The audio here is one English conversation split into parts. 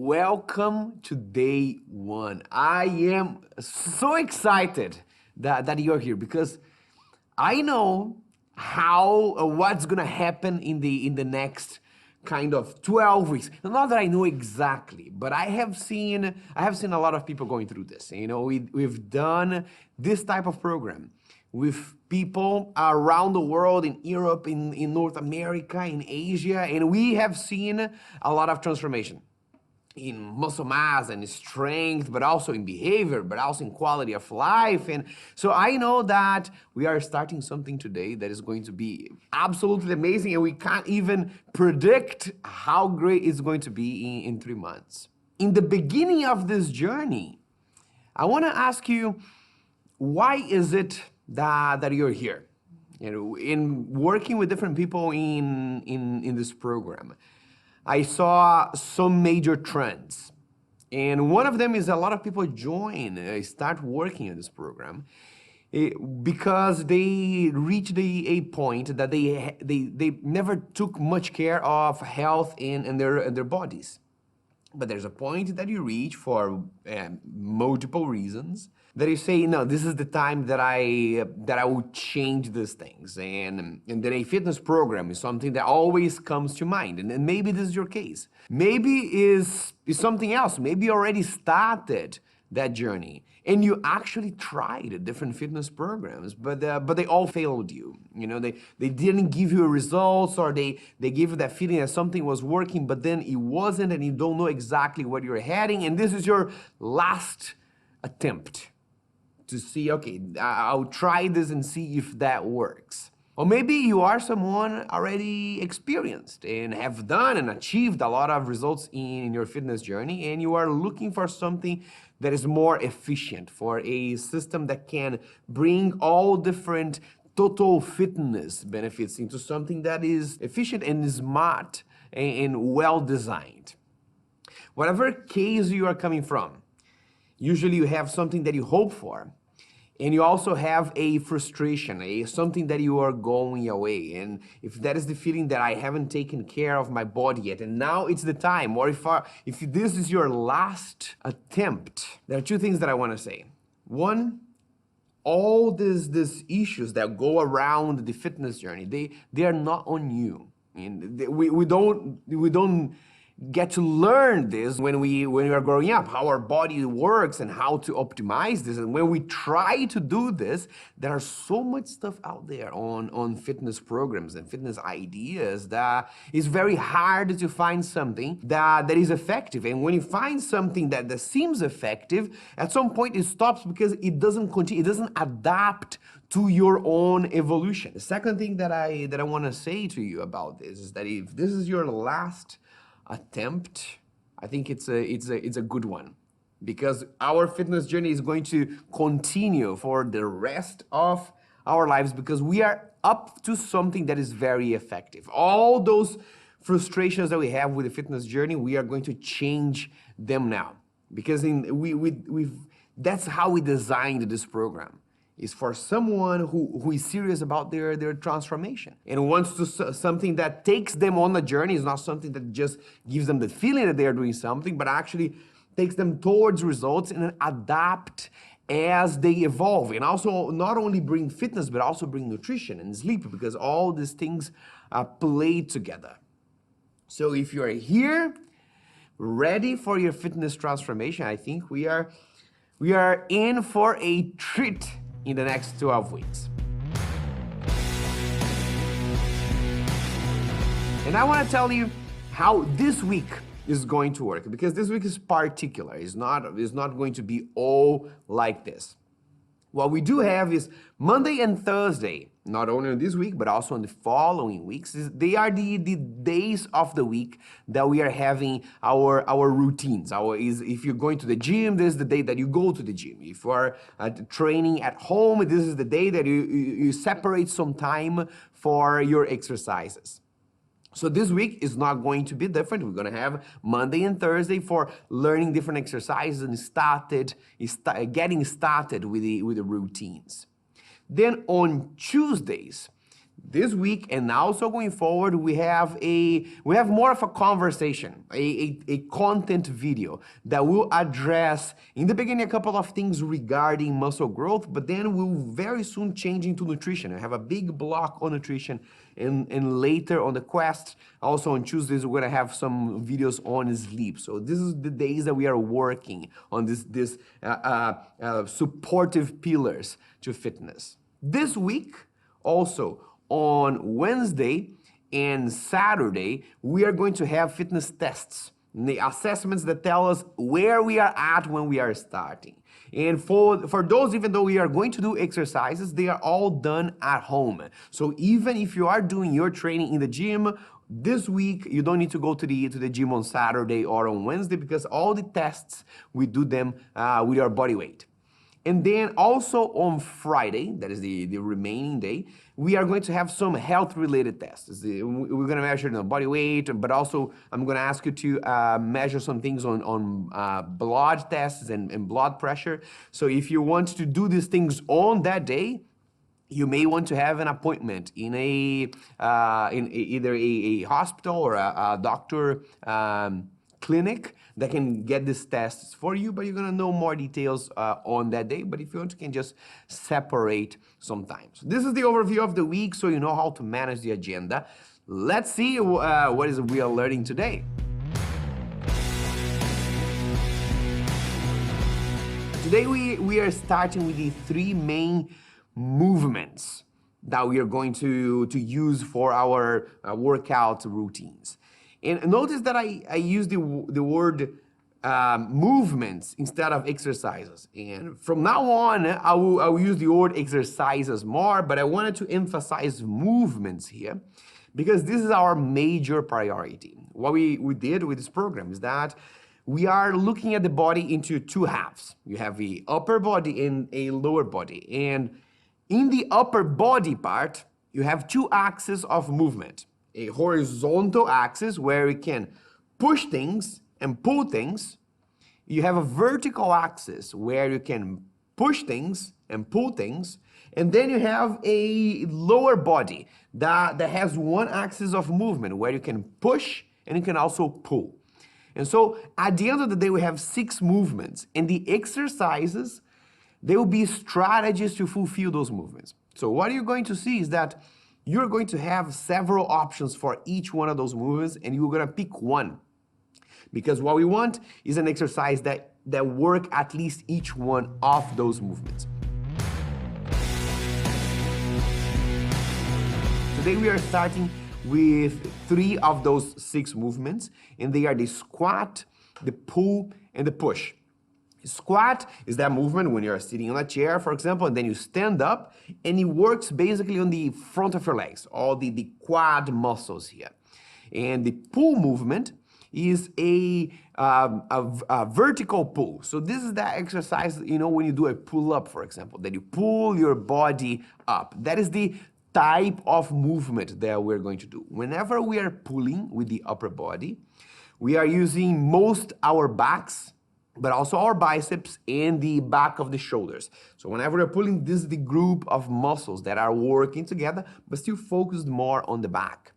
Welcome to day one. I am so excited that you're here because I know what's gonna happen in the next kind of 12 weeks. Not that I know exactly, but I have seen a lot of people going through this. You know, we've done this type of program with people around the world, in Europe, in North America, in Asia, and we have seen a lot of transformation in muscle mass and strength, but also in behavior, but also in quality of life. And so I know that we are starting something today that is going to be absolutely amazing, and we can't even predict how great it's going to be in 3 months. In the beginning of this journey, I want to ask you, why is it that you're here? You know, in working with different people in this program, I saw some major trends. And one of them is a lot of people start working in this program because they reached a point that they never took much care of health in their bodies. But there's a point that you reach for multiple reasons that you say, no, this is the time that I will change these things. And then a fitness program is something that always comes to mind. And maybe this is your case. Maybe is something else. Maybe you already started that journey and you actually tried different fitness programs, but they all failed you. You know, they didn't give you results, or they gave you that feeling that something was working, but then it wasn't, and you don't know exactly where you're heading. And this is your last attempt to see, okay, I'll try this and see if that works. Or maybe you are someone already experienced and have done and achieved a lot of results in your fitness journey, and you are looking for something that is more efficient, for a system that can bring all different total fitness benefits into something that is efficient and smart and well designed. Whatever case you are coming from, usually you have something that you hope for, and you also have a frustration, something that you are going away. And if that is the feeling that I haven't taken care of my body yet, and now it's the time, or if this is your last attempt, there are two things that I want to say. One, all these issues that go around the fitness journey, they are not on you. And we don't get to learn this when we are growing up, how our body works and how to optimize this. And when we try to do this, there are so much stuff out there on fitness programs and fitness ideas that it's very hard to find something that is effective. And when you find something that seems effective, at some point it stops because it doesn't continue, it doesn't adapt to your own evolution. The second thing that I want to say to you about this is that if this is your last attempt, I think it's a good one, because our fitness journey is going to continue for the rest of our lives, because we are up to something that is very effective. All those frustrations that we have with the fitness journey, we are going to change them now, because that's how we designed this program. Is for someone who is serious about their transformation and wants to something that takes them on the journey. Is not something that just gives them the feeling that they are doing something, but actually takes them towards results and adapt as they evolve. And also not only bring fitness, but also bring nutrition and sleep, because all these things play together. So if you are here, ready for your fitness transformation, I think we are in for a treat in the next 12 weeks. And I want to tell you how this week is going to work, because this week is particular. It's not going to be all like this. What we do have is Monday and Thursday, not only on this week, but also on the following weeks. They are the days of the week that we are having our routines. If you're going to the gym, this is the day that you go to the gym. If you are training at home, this is the day that you separate some time for your exercises. So this week is not going to be different. We're going to have Monday and Thursday for learning different exercises and getting started with the routines. Then on Tuesdays, this week and also going forward, we have more of a conversation, a content video that will address in the beginning a couple of things regarding muscle growth, but then we'll very soon change into nutrition. I have a big block on nutrition, and later on the quest, also on Tuesdays, we're gonna have some videos on sleep. So this is the days that we are working on this supportive pillars to fitness. This week, also, on Wednesday and Saturday, we are going to have fitness tests, the assessments that tell us where we are at when we are starting. And for those, even though we are going to do exercises, they are all done at home. So even if you are doing your training in the gym, this week, you don't need to go to the gym on Saturday or on Wednesday, because all the tests, we do them with our body weight. And then also on Friday, that is the remaining day, we are going to have some health-related tests. We're going to measure body weight, but also I'm going to ask you to measure some things on blood tests and blood pressure. So if you want to do these things on that day, you may want to have an appointment in either a hospital or a doctor clinic that can get these tests for you, but you're gonna know more details on that day. But if you want, you can just separate sometimes. This is the overview of the week, so you know how to manage the agenda. Let's see what is we are learning today. Today we are starting with the 3 main movements that we are going to use for our workout routines. And notice that I use the word movements instead of exercises. And from now on, I will use the word exercises more, but I wanted to emphasize movements here because this is our major priority. What we did with this program is that we are looking at the body into 2 halves. You have the upper body and a lower body. And in the upper body part, you have 2 axes of movement. A horizontal axis where you can push things and pull things. You have a vertical axis where you can push things and pull things. And then you have a lower body that has 1 axis of movement where you can push and you can also pull. And so at the end of the day, we have 6 movements, and the exercises, they will be strategies to fulfill those movements. So what you're going to see is that you're going to have several options for each one of those movements, and you're going to pick one. Because what we want is an exercise that work at least each one of those movements. Today we are starting with 3 of those 6 movements, and they are the squat, the pull, and the push. Squat is that movement when you're sitting on a chair, for example, and then you stand up, and it works basically on the front of your legs, all the quad muscles here. And the pull movement is a vertical pull. So this is that exercise, when you do a pull-up, for example, that you pull your body up. That is the type of movement that we're going to do. Whenever we are pulling with the upper body, we are using most our backs, but also our biceps and the back of the shoulders. So whenever we're pulling, this is the group of muscles that are working together, but still focused more on the back.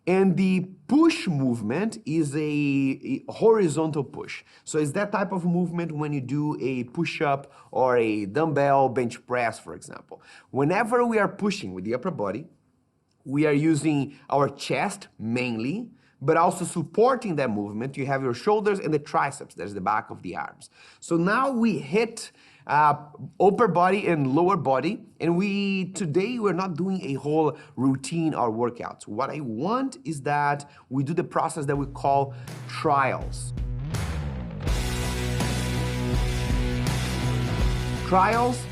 And the push movement is a horizontal push. So it's that type of movement when you do a push-up or a dumbbell bench press, for example. Whenever we are pushing with the upper body, we are using our chest mainly, but also supporting that movement. You have your shoulders and the triceps, there's the back of the arms. So now we hit upper body and lower body, and today we're not doing a whole routine or workout. What I want is that we do the process that we call trials. Trials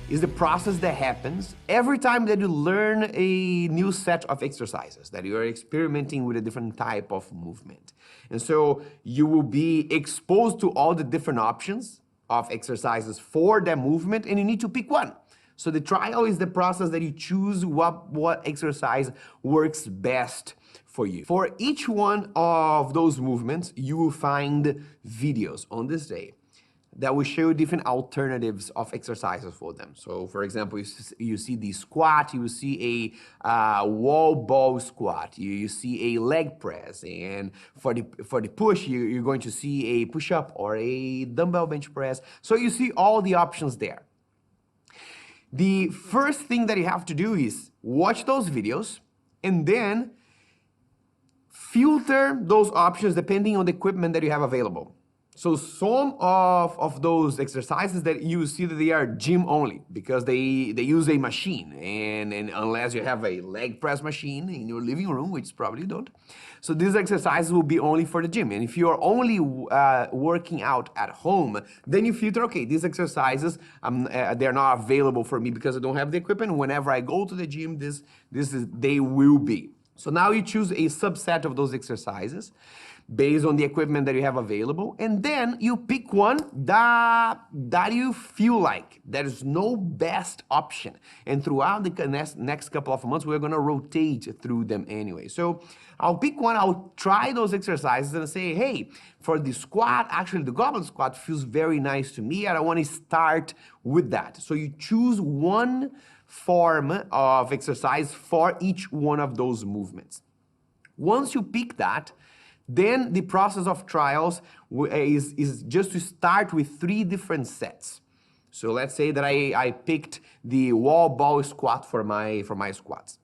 is the process that happens every time that you learn a new set of exercises, that you are experimenting with a different type of movement. And so you will be exposed to all the different options of exercises for that movement, and you need to pick one. So the trial is the process that you choose what exercise works best for you. For each one of those movements, you will find videos on this day that will show you different alternatives of exercises for them. So for example, you see the squat, you see a wall ball squat, you see a leg press, and for the push, you're going to see a push-up or a dumbbell bench press. So you see all the options there. The first thing that you have to do is watch those videos and then filter those options depending on the equipment that you have available. So some of those exercises that you see that they are gym only because they use a machine, and unless you have a leg press machine in your living room, which probably you don't, so these exercises will be only for the gym. And if you are only working out at home, then you filter, okay, these exercises, they're not available for me because I don't have the equipment. Whenever I go to the gym, they will be. So now you choose a subset of those exercises based on the equipment that you have available, and then you pick one that you feel like there is no best option. And throughout the next couple of months, we're gonna rotate through them anyway. So I'll pick one, I'll try those exercises and say, hey, for the squat, actually the goblet squat feels very nice to me, and I wanna start with that. So you choose one form of exercise for each one of those movements. Once you pick that, then the process of trials is just to start with 3 different sets. So let's say that I picked the wall ball squat for my squats.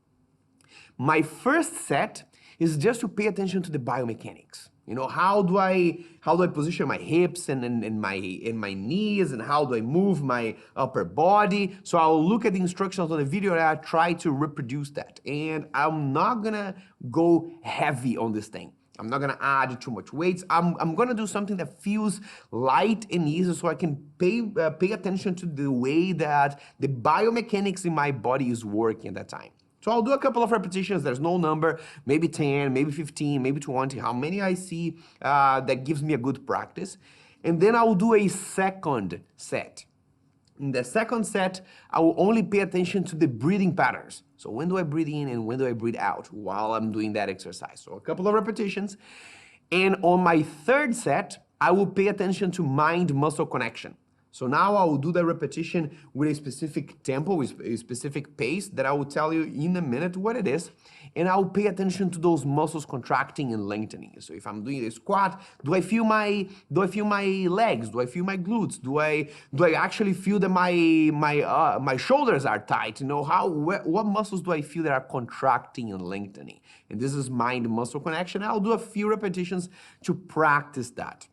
My first set is just to pay attention to the biomechanics. You know, how do I position my hips and my knees, and how do I move my upper body? So I'll look at the instructions on the video and I try to reproduce that. And I'm not gonna go heavy on this thing. I'm not gonna add too much weights. I'm gonna do something that feels light and easy so I can pay attention to the way that the biomechanics in my body is working at that time. So I'll do a couple of repetitions, there's no number, maybe 10, maybe 15, maybe 20, how many I see that gives me a good practice. And then I'll do a second set. In the second set, I will only pay attention to the breathing patterns. So when do I breathe in and when do I breathe out while I'm doing that exercise? So a couple of repetitions. And on my third set, I will pay attention to mind-muscle connection. So now I will do the repetition with a specific tempo, with a specific pace that I will tell you in a minute what it is. And I will pay attention to those muscles contracting and lengthening. So if I'm doing a squat, do I feel my legs? Do I feel my glutes? Do I actually feel that my shoulders are tight? You know, what muscles do I feel that are contracting and lengthening? And this is mind-muscle connection. I'll do a few repetitions to practice that.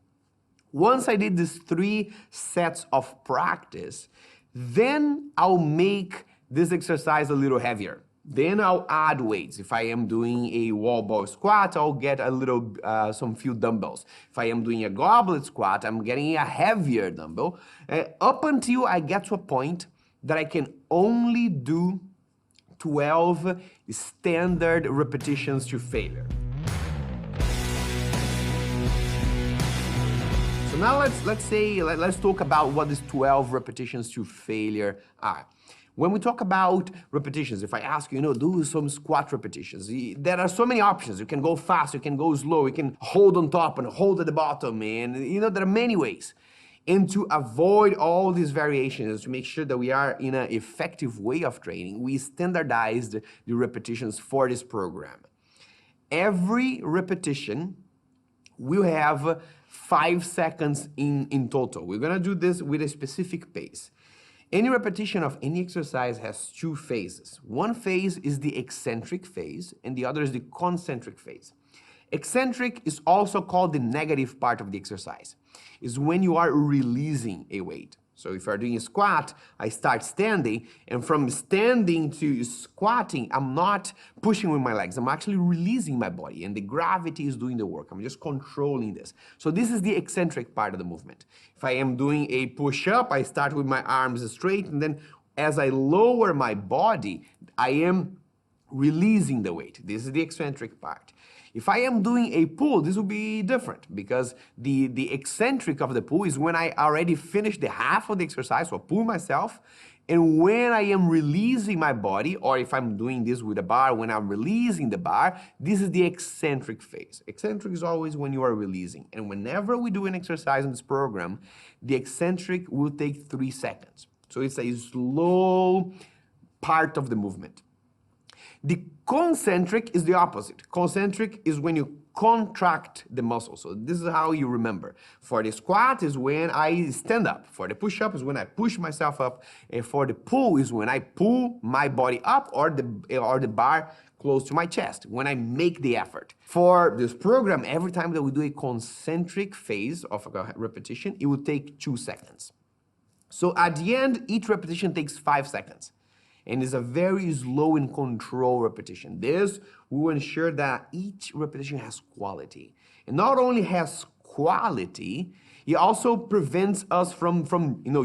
Once I did these 3 sets of practice, then I'll make this exercise a little heavier. Then I'll add weights. If I am doing a wall ball squat, I'll get a little, some few dumbbells. If I am doing a goblet squat, I'm getting a heavier dumbbell, up until I get to a point that I can only do 12 standard repetitions to failure. So now let's talk about what these 12 repetitions to failure are. When we talk about repetitions, if I ask you, do some squat repetitions, there are so many options. You can go fast, you can go slow, you can hold on top and hold at the bottom, and there are many ways. And to avoid all these variations, to make sure that we are in an effective way of training, we standardized the repetitions for this program. Every repetition will have 5 seconds in total. We're gonna do this with a specific pace. Any repetition of any exercise has 2 phases. One phase is the eccentric phase, and the other is the concentric phase. Eccentric is also called the negative part of the exercise. It's when you are releasing a weight. So if you're doing a squat, I start standing, and from standing to squatting, I'm not pushing with my legs. I'm actually releasing my body, and the gravity is doing the work. I'm just controlling this. So this is the eccentric part of the movement. If I am doing a push-up, I start with my arms straight, and then as I lower my body, I am releasing the weight. This is the eccentric part. If I am doing a pull, this will be different, because the eccentric of the pull is when I already finished the half of the exercise, so I pull myself, And when I am releasing my body, or if I'm doing this with a bar, when I'm releasing the bar, this is the eccentric phase. Eccentric is always when you are releasing. And whenever we do an exercise in this program, the eccentric will take 3 seconds. So it's a slow part of the movement. The concentric is the opposite. Concentric is when you contract the muscle. So this is how you remember. For the squat is when I stand up. For the push-up is when I push myself up. And for the pull is when I pull my body up or the bar close to my chest, when I make the effort. For this program, every time that we do a concentric phase of a repetition, it will take 2 seconds. So at the end, each repetition takes 5 seconds. And it's a very slow and controlled repetition. This will ensure that each repetition has quality. And not only has quality, it also prevents us from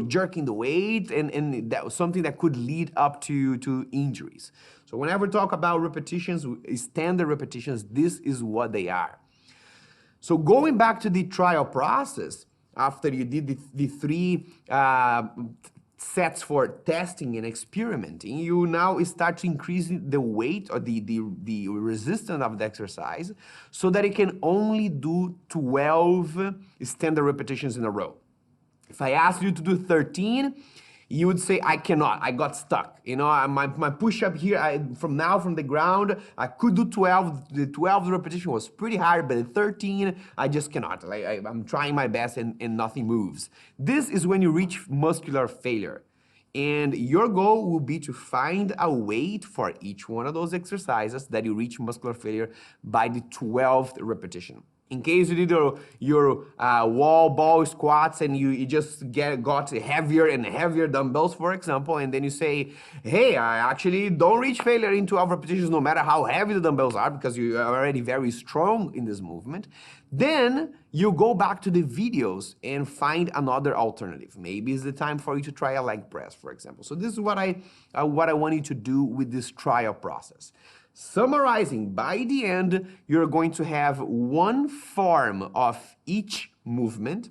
jerking the weight and that something that could lead up to injuries. So whenever we talk about repetitions, standard repetitions, this is what they are. So going back to the trial process, after you did the 3 sets for testing and experimenting, you now start to increase the weight or the resistance of the exercise so that it can only do 12 standard repetitions in a row. If I asked you to do 13, you would say, I cannot, I got stuck. My push-up here, from the ground, I could do 12. The 12th repetition was pretty hard, but the 13, I just cannot. I'm trying my best and nothing moves. This is when you reach muscular failure. And your goal will be to find a weight for each one of those exercises that you reach muscular failure by the 12th repetition. In case you did your wall ball squats and you just got heavier and heavier dumbbells, for example, and then you say, hey, I actually don't reach failure in 12 repetitions no matter how heavy the dumbbells are because you are already very strong in this movement, then you go back to the videos and find another alternative. Maybe it's the time for you to try a leg press, for example. So this is what I want you to do with this trial process. Summarizing, by the end, you're going to have one form of each movement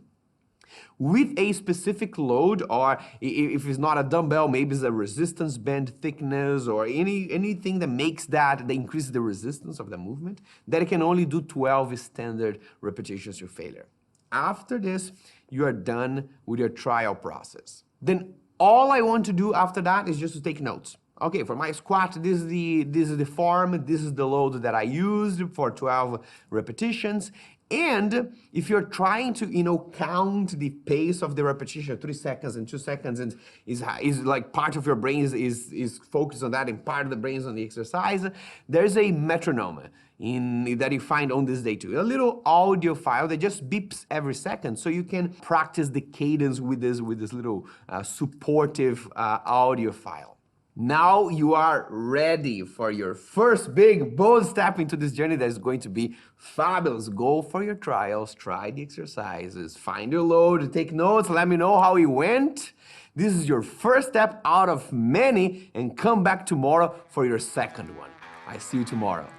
with a specific load, or if it's not a dumbbell, maybe it's a resistance band thickness or anything that increases the resistance of the movement, that it can only do 12 standard repetitions to failure. After this, you are done with your trial process. Then all I want to do after that is just to take notes. Okay, for my squat, this is the form, this is the load that I used for 12 repetitions. And if you're trying to, count the pace of the repetition, 3 seconds and 2 seconds, and is like part of your brain is focused on that and part of the brain is on the exercise, there's a metronome that you find on this day too. A little audio file that just beeps every second, so you can practice the cadence with this little supportive audio file. Now you are ready for your first big, bold step into this journey that is going to be fabulous. Go for your trials, try the exercises, find your load, take notes, let me know how it went. This is your first step out of many, and come back tomorrow for your second one. I see you tomorrow.